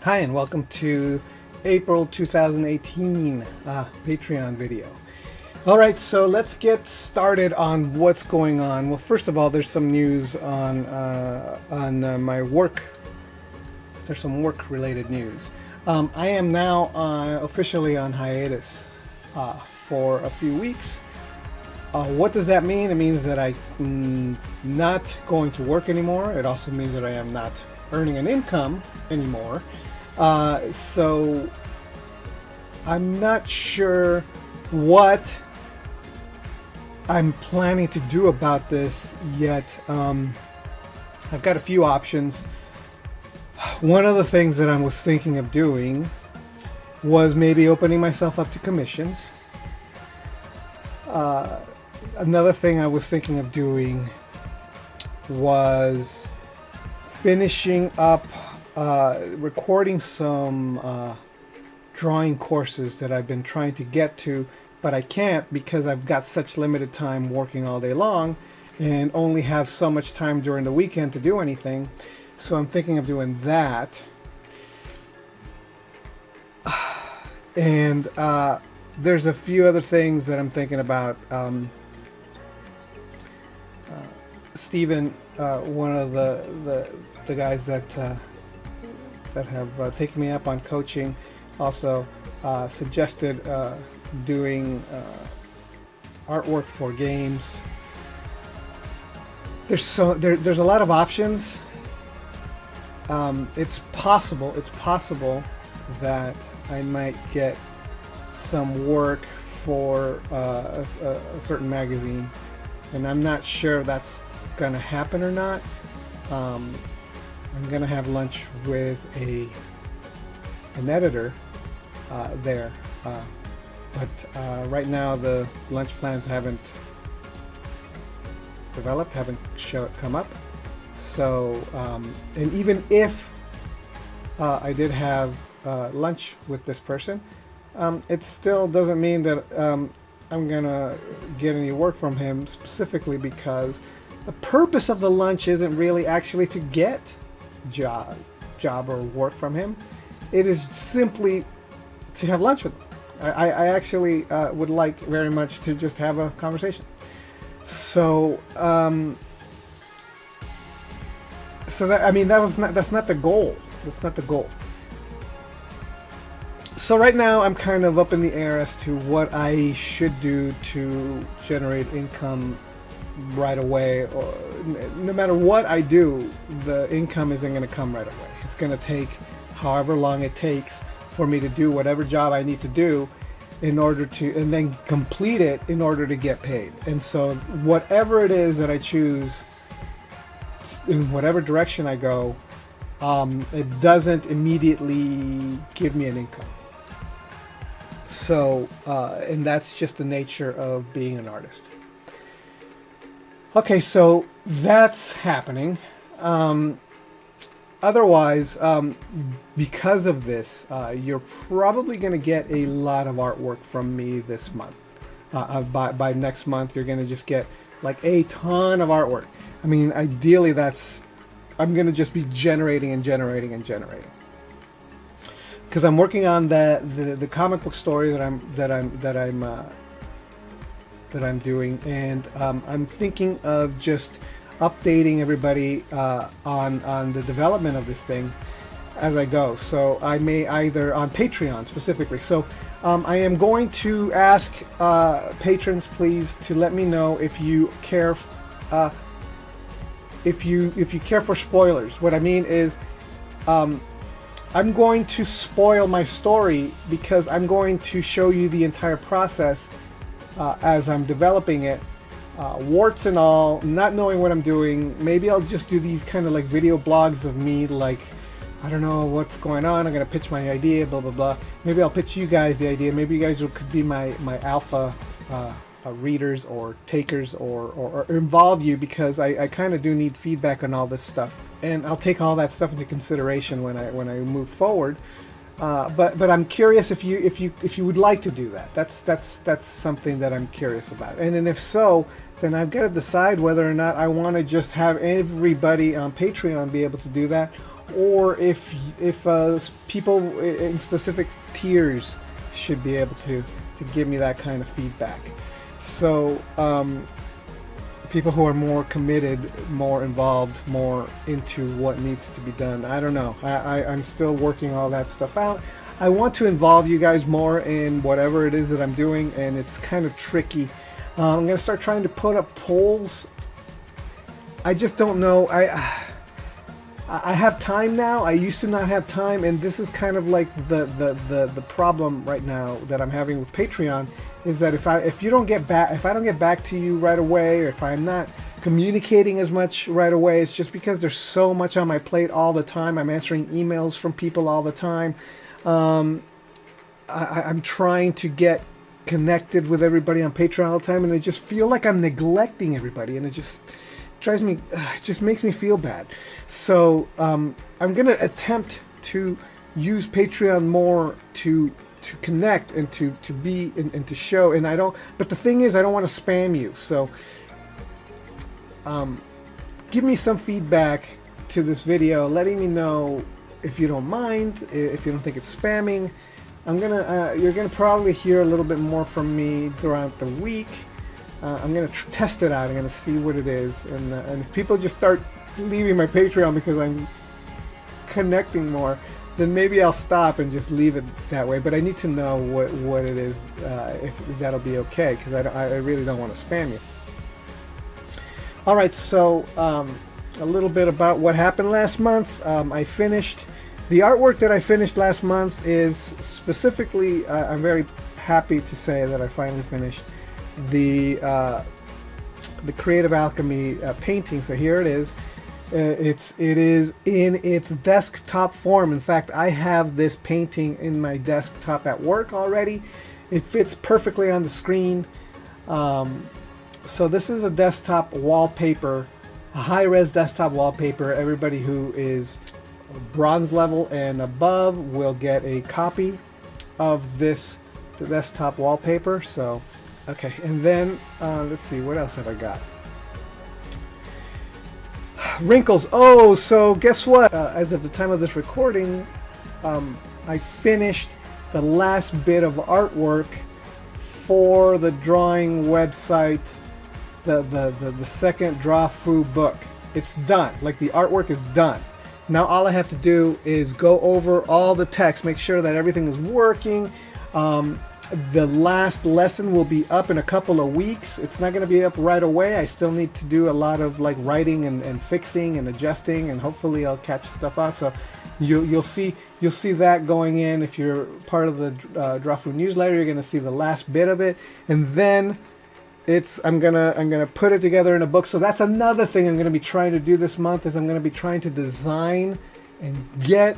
Hi and welcome to April 2018 Patreon video. Alright, so let's get started on what's going on. Well, first of all, there's some news on my work. There's some work related news. I am now officially on hiatus for a few weeks. What does that mean? It means that I'm not going to work anymore. It also means that I am not earning an income anymore. So I'm not sure what I'm planning to do about this yet. I've got a few options. One of the things that I was thinking of doing was maybe opening myself up to commissions. Another thing I was thinking of doing was finishing up recording some drawing courses that I've been trying to get to, but I can't because I've got such limited time working all day long and only have so much time during the weekend to do anything. So I'm thinking of doing that. And there's a few other things that I'm thinking about. Stephen, one of the guys that have taken me up on coaching, also suggested doing artwork for games. There's a lot of options. It's possible that I might get some work for a certain magazine, and I'm not sure if that's gonna happen or not. I'm gonna have lunch with an editor there, but right now the lunch plans haven't developed, haven't come up. So and even if I did have lunch with this person, it still doesn't mean that I'm gonna get any work from him, specifically because the purpose of the lunch isn't really actually to get job or work from him. It is simply to have lunch with him. I actually would like very much to just have a conversation. So that, I mean, that's not the goal. That's not the goal. So right now I'm kind of up in the air as to what I should do to generate income right away. Or no matter what I do, the income isn't going to come right away. It's going to take however long it takes for me to do whatever job I need to do in order to, and then complete it in order to get paid. And so whatever it is that I choose, in whatever direction I go, it doesn't immediately give me an income. So, and that's just the nature of being an artist. Okay, so that's happening. Otherwise, because of this, you're probably going to get a lot of artwork from me this month. By next month, you're going to just get like a ton of artwork. I mean, ideally, I'm going to just be generating and generating and generating. Because I'm working on the comic book story that I'm doing, and I'm thinking of just updating everybody on the development of this thing as I go. So I may either on Patreon specifically. So I am going to ask patrons, please, to let me know if you care if you care for spoilers. What I mean is, I'm going to spoil my story because I'm going to show you the entire process as I'm developing it, warts and all, not knowing what I'm doing. Maybe I'll just do these kind of like video blogs of me, like, I don't know what's going on, I'm going to pitch my idea, blah, blah, blah. Maybe I'll pitch you guys the idea. Maybe you guys could be my alpha readers or takers, or involve you, because I kind of do need feedback on all this stuff. And I'll take all that stuff into consideration when I move forward. But I'm curious if you would like to do that. That's something that I'm curious about. And then if so, then I've got to decide whether or not I want to just have everybody on Patreon be able to do that, or if people in specific tiers should be able to give me that kind of feedback. So people who are more committed, more involved, more into what needs to be done. I don't know. I'm still working all that stuff out. I want to involve you guys more in whatever it is that I'm doing, and it's kind of tricky. I'm going to start trying to put up polls. I just don't know. I have time now. I used to not have time, and this is kind of like the problem right now that I'm having with Patreon, is that if I don't get back to you right away, or if I'm not communicating as much right away, it's just because there's so much on my plate all the time. I'm answering emails from people all the time. I'm trying to get connected with everybody on Patreon all the time, and I just feel like I'm neglecting everybody, and it just drives me, it just makes me feel bad. So I'm gonna attempt to use Patreon more to connect and to be and to show. And I don't, but the thing is, I don't want to spam you. So give me some feedback to this video, letting me know if you don't mind, if you don't think it's spamming. You're gonna probably hear a little bit more from me throughout the week. I'm gonna test it out. I'm gonna see what it is, and if people just start leaving my Patreon because I'm connecting more, then maybe I'll stop and just leave it that way. But I need to know what it is, if that'll be okay, because I really don't want to spam you. All right, so a little bit about what happened last month. I finished the artwork that I finished last month. Is specifically, I'm very happy to say that I finally finished the Creative Alchemy painting. So here it is. It is in its desktop form. In fact, I have this painting in my desktop at work already. It fits perfectly on the screen. So this is a desktop wallpaper, a high-res desktop wallpaper. Everybody who is bronze level and above will get a copy of this desktop wallpaper. So okay, and then let's see, what else have I got? Wrinkles. Oh, so guess what? As of the time of this recording, I finished the last bit of artwork for the drawing website, the second Drawfu book. It's done. Like, the artwork is done. Now all I have to do is go over all the text, make sure that everything is working. The last lesson will be up in a couple of weeks. It's not going to be up right away. I still need to do a lot of like writing and fixing and adjusting, and hopefully I'll catch stuff out. So you'll see that going in. If you're part of the Drawfu newsletter, you're going to see the last bit of it, and then I'm gonna put it together in a book. So that's another thing I'm going to be trying to do this month, is I'm going to be trying to design and get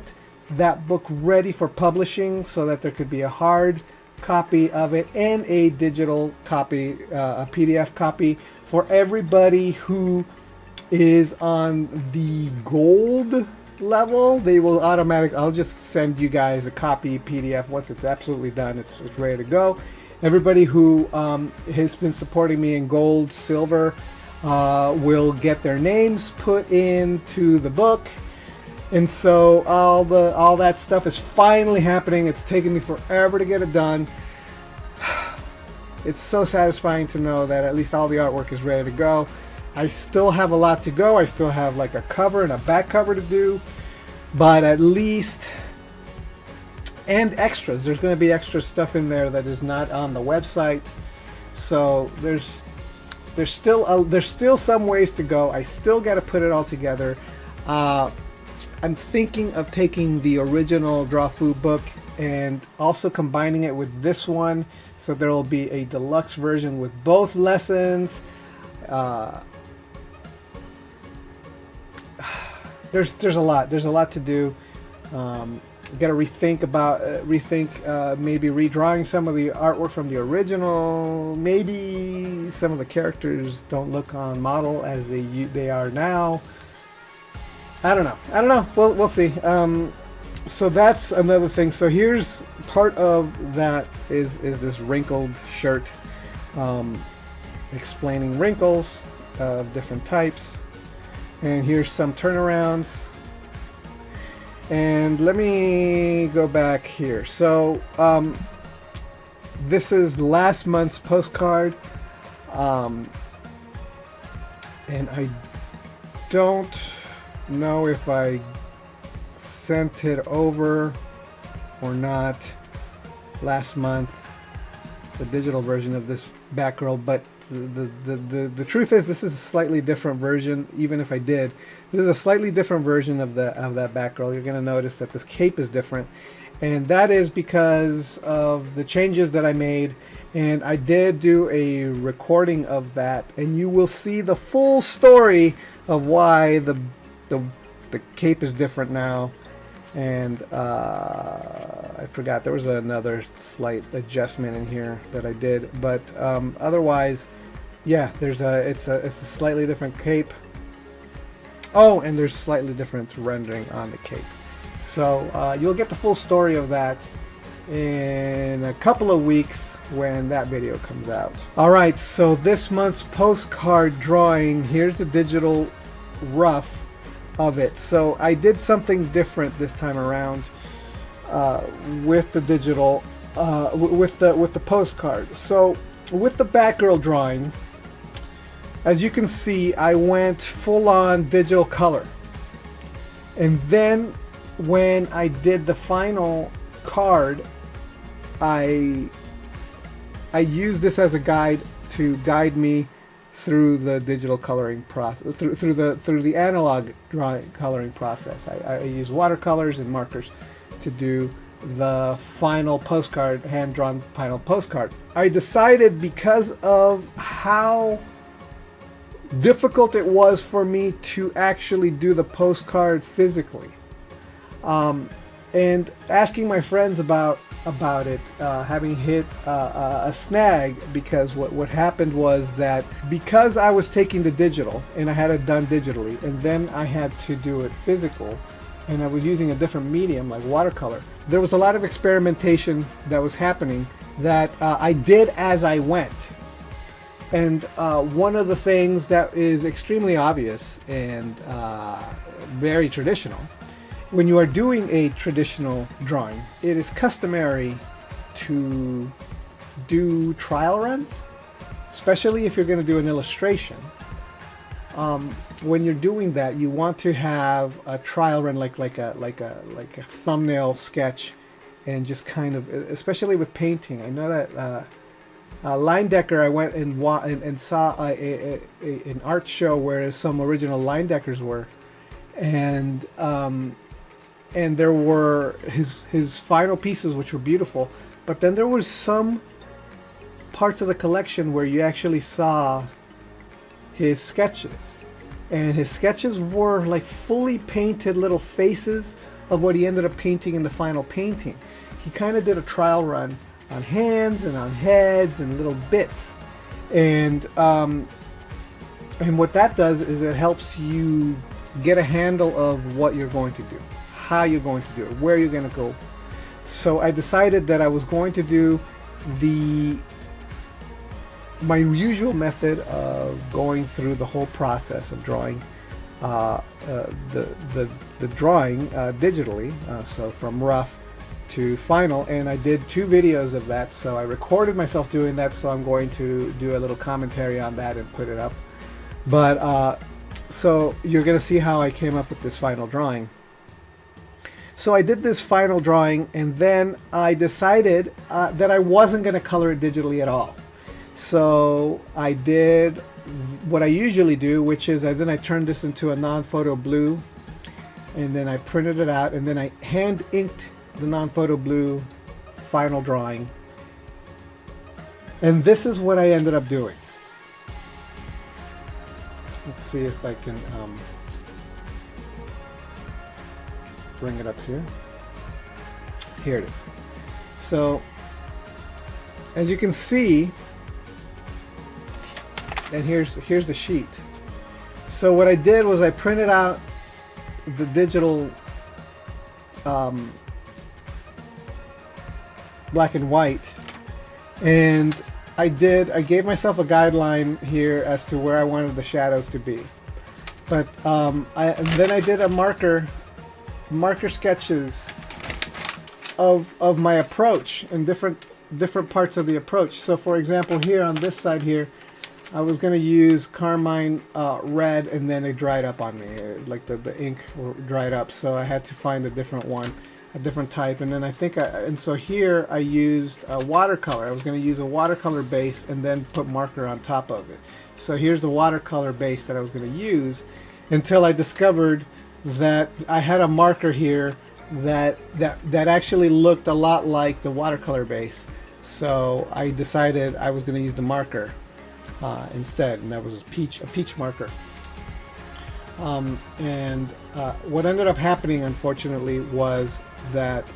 that book ready for publishing, so that there could be a hard copy of it and a digital copy, a PDF copy for everybody who is on the gold level. They will I'll just send you guys a copy PDF once it's absolutely done. It's ready to go. Everybody who has been supporting me in gold, silver, will get their names put into the book. And so all that stuff is finally happening. It's taken me forever to get it done. It's so satisfying to know that at least all the artwork is ready to go. I still have a lot to go. I still have like a cover and a back cover to do, but at least, and extras. There's going to be extra stuff in there that is not on the website. So there's still some ways to go. I still got to put it all together. I'm thinking of taking the original Drawfu book and also combining it with this one, so there will be a deluxe version with both lessons. There's a lot to do. Got to rethink maybe redrawing some of the artwork from the original. Maybe some of the characters don't look on model as they are now. I don't know. We'll see. So that's another thing. So here's part of that is this wrinkled shirt, explaining wrinkles of different types. And here's some turnarounds. And let me go back here. So this is last month's postcard, and I don't know if I sent it over or not last month, the digital version of this Batgirl, but the truth is this is a slightly different version. Even if I did, this is a slightly different version of that Batgirl. You're going to notice that this cape is different, and that is because of the changes that I made. And I did do a recording of that, and you will see the full story of why the cape is different now. And I forgot there was another slight adjustment in here that I did, but otherwise, yeah, it's a slightly different cape. Oh, and there's slightly different rendering on the cape. So you'll get the full story of that in a couple of weeks when that video comes out. Alright, so this month's postcard drawing, here's the digital rough of it. So I did something different this time around with the digital, with the postcard. So with the Batgirl drawing, as you can see, I went full-on digital color, and then when I did the final card, I used this as a guide to guide me through the digital coloring process, through the analog drawing coloring process. I use watercolors and markers to do the final postcard, hand-drawn final postcard. I decided, because of how difficult it was for me to actually do the postcard physically, and asking my friends about it, having hit a snag, because what happened was that because I was taking the digital and I had it done digitally, and then I had to do it physical, and I was using a different medium like watercolor, there was a lot of experimentation that was happening that I did as I went. And one of the things that is extremely obvious and very traditional, when you are doing a traditional drawing, it is customary to do trial runs, especially if you're going to do an illustration. When you're doing that, you want to have a trial run, like a thumbnail sketch, and just kind of, especially with painting. I know that Line Decker, I went and saw an art show where some original Line Deckers were, and there were his final pieces, which were beautiful, but then there was some parts of the collection where you actually saw his sketches, and his sketches were like fully painted little faces of what he ended up painting in the final painting. He kind of did a trial run on hands and on heads and little bits, and what that does is it helps you get a handle of what you're going to do, how you're going to do it, where you're going to go. So I decided that I was going to do my usual method of going through the whole process of drawing the drawing digitally, so from rough to final, and I did 2 videos of that. So I recorded myself doing that, so I'm going to do a little commentary on that and put it up. But so you're gonna see how I came up with this final drawing. So I did this final drawing, and then I decided that I wasn't gonna color it digitally at all. So I did what I usually do, which is then I turned this into a non-photo blue, and then I printed it out, and then I hand inked the non-photo blue final drawing, and this is what I ended up doing. Let's see if I can bring it up here. Here it is. So as you can see, and here's the sheet. So what I did was I printed out the digital black and white, and I gave myself a guideline here as to where I wanted the shadows to be, but and then I did a marker marker sketches of my approach and different parts of the approach. So for example, here on this side here, I was going to use carmine red, and then it dried up on me, like the ink dried up, so I had to find a different one, a different type. And then and so here I used a watercolor. I was going to use a watercolor base and then put marker on top of it. So here's the watercolor base that I was going to use, until I discovered that I had a marker here that actually looked a lot like the watercolor base. So I decided I was going to use the marker instead, and that was a peach marker. What ended up happening, unfortunately, was that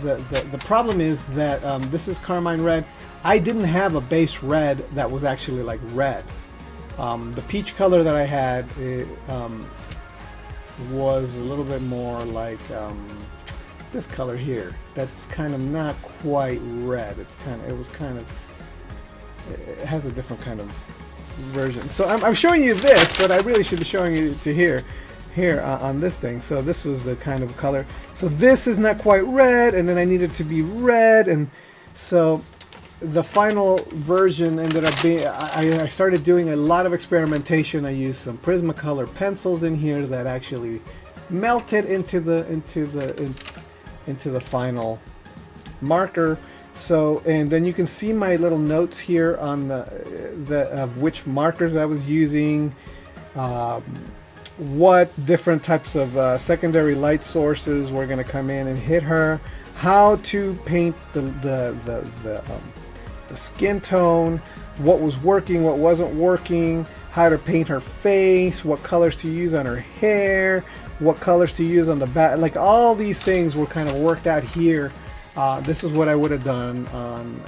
the problem is that this is carmine red. I didn't have a base red that was actually like red. The peach color that I had was a little bit more like this color here. That's kind of not quite red. It has a different kind of version. So I'm showing you this, but I really should be showing you to here on this thing. So this was the kind of color. So this is not quite red, and then I needed to be red, and so the final version ended up being, I started doing a lot of experimentation. I used some Prismacolor pencils in here that actually melted into the final marker. So, and then you can see my little notes here on of which markers I was using, what different types of secondary light sources were going to come in and hit her, how to paint the skin tone, what was working, what wasn't working, how to paint her face, what colors to use on her hair, what colors to use on the back. Like, all these things were kind of worked out here. This is what I would have done on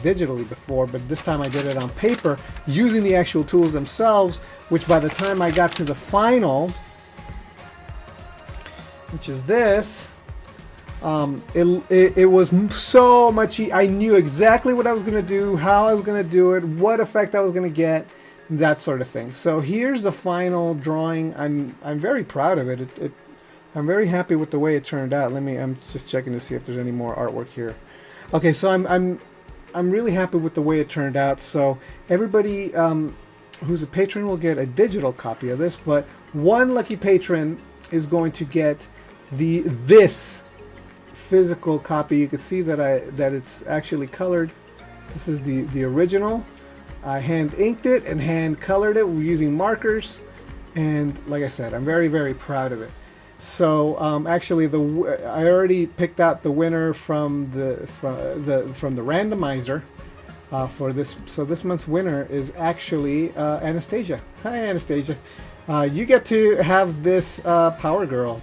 digitally before, but this time I did it on paper using the actual tools themselves, which by the time I got to the final, which is this, it was so much I knew exactly what I was going to do, how I was going to do it, what effect I was going to get, that sort of thing. So here's the final drawing. I'm very proud of it. I'm very happy with the way it turned out. I'm just checking to see if there's any more artwork here. Okay, so I'm really happy with the way it turned out. So everybody who's a patron will get a digital copy of this, but one lucky patron is going to get this physical copy. You can see that it's actually colored. This is the original. I hand inked it and hand colored it using markers, and like I said, I'm very, very proud of it. So actually, I already picked out the winner from the randomizer for this. So this month's winner is actually Anastasia. Hi, Anastasia. You get to have this Power Girl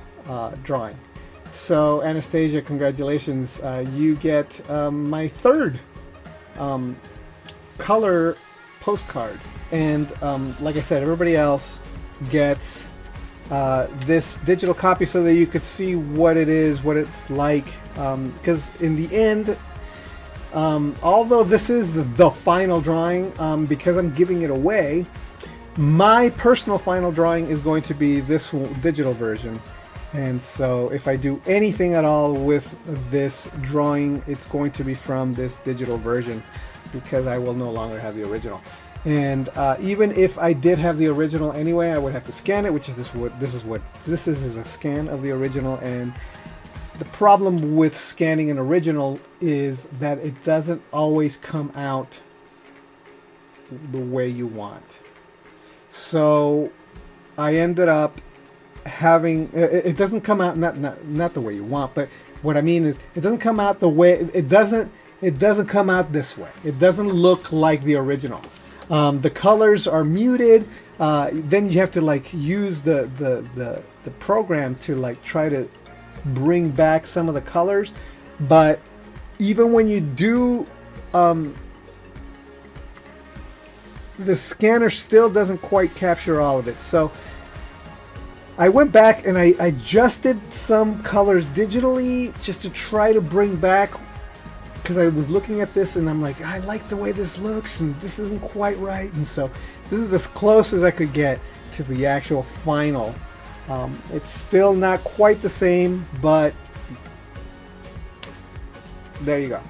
drawing. So Anastasia, congratulations. You get my third color postcard, and like I said, everybody else gets this digital copy so that you could see what it is, what it's like, because in the end, although this is the final drawing, because I'm giving it away, my personal final drawing is going to be this digital version. And so if I do anything at all with this drawing, it's going to be from this digital version, because I will no longer have the original. And even if I did have the original anyway, I would have to scan it, which is this is a scan of the original. And the problem with scanning an original is that it doesn't always come out the way you want. So I ended up having it doesn't come out not the way you want, but what I mean is it doesn't come out the way it doesn't come out this way. It doesn't look like the original. The colors are muted. Then you have to like use the program to like try to bring back some of the colors. But even when you do, the scanner still doesn't quite capture all of it. So I went back and I adjusted some colors digitally just to try to bring back, because I was looking at this and I'm like, I like the way this looks and this isn't quite right. And so this is as close as I could get to the actual final It's still not quite the same, but there you go.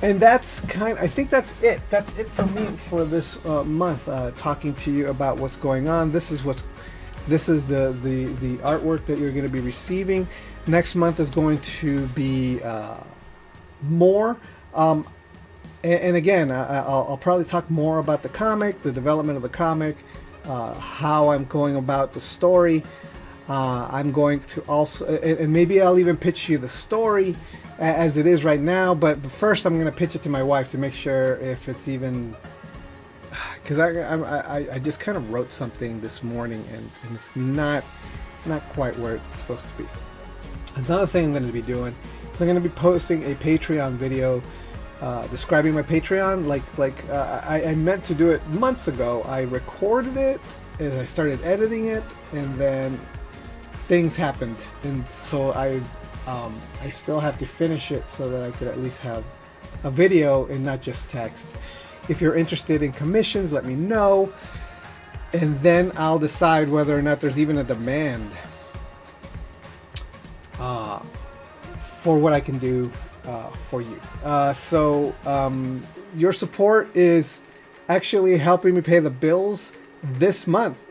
And that's I think that's it. That's it for me for this month. Talking to you about what's going on. This is the artwork that you're going to be receiving. Next month is going to be more. And again, I'll probably talk more about the comic, the development of the comic, how I'm going about the story. I'm going to also, and maybe I'll even pitch you the story as it is right now. But first, I'm going to pitch it to my wife to make sure if it's even, because I just kind of wrote something this morning and it's not quite where it's supposed to be. Another thing I'm going to be doing is I'm going to be posting a Patreon video describing my Patreon. I meant to do it months ago. I recorded it as I started editing it, and then things happened, and so I still have to finish it so that I could at least have a video and not just text. If you're interested in commissions, let me know, and then I'll decide whether or not there's even a demand for what I can do for you. Your support is actually helping me pay the bills this month.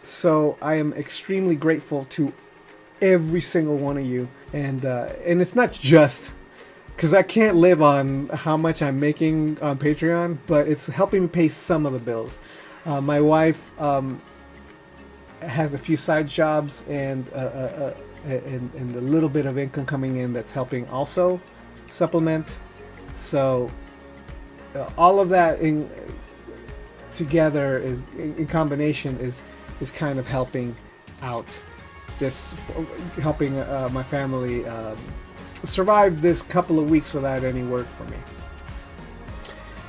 So I am extremely grateful to every single one of you. And it's not just because I can't live on how much I'm making on Patreon, but it's helping me pay some of the bills. My wife has a few side jobs and a little bit of income coming in that's helping also supplement. So all of that together is in combination is kind of helping out this, helping my family survive this couple of weeks without any work for me.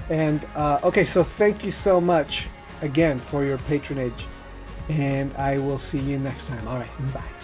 And okay, so thank you so much again for your patronage, and I will see you next time. All right, bye.